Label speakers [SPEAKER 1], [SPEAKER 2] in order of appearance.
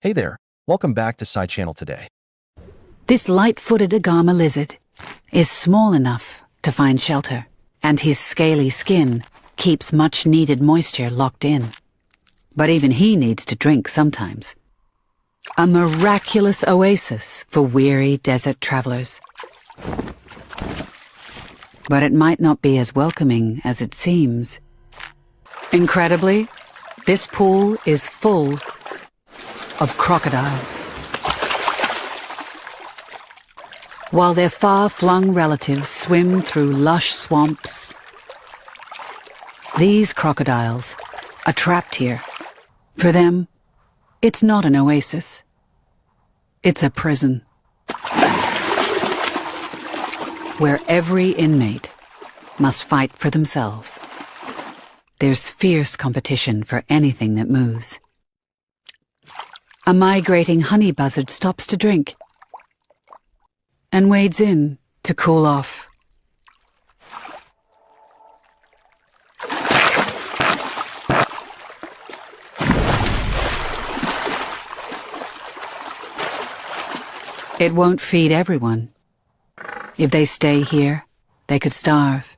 [SPEAKER 1] Hey there, welcome back to Side Channel today.
[SPEAKER 2] This light-footed agama lizard is small enough to find shelter, and his scaly skin keeps much-needed moisture locked in. But even he needs to drink sometimes. A miraculous oasis for weary desert travelers. But it might not be as welcoming as it seems. Incredibly, this pool is full of crocodiles. While their far-flung relatives swim through lush swamps, these crocodiles are trapped here. For them, it's not an oasis. It's a prison, where every inmate must fight for themselves. There's fierce competition for anything that moves. A migrating honey buzzard stops to drink and wades in to cool off. It won't feed everyone. If they stay here, they could starve.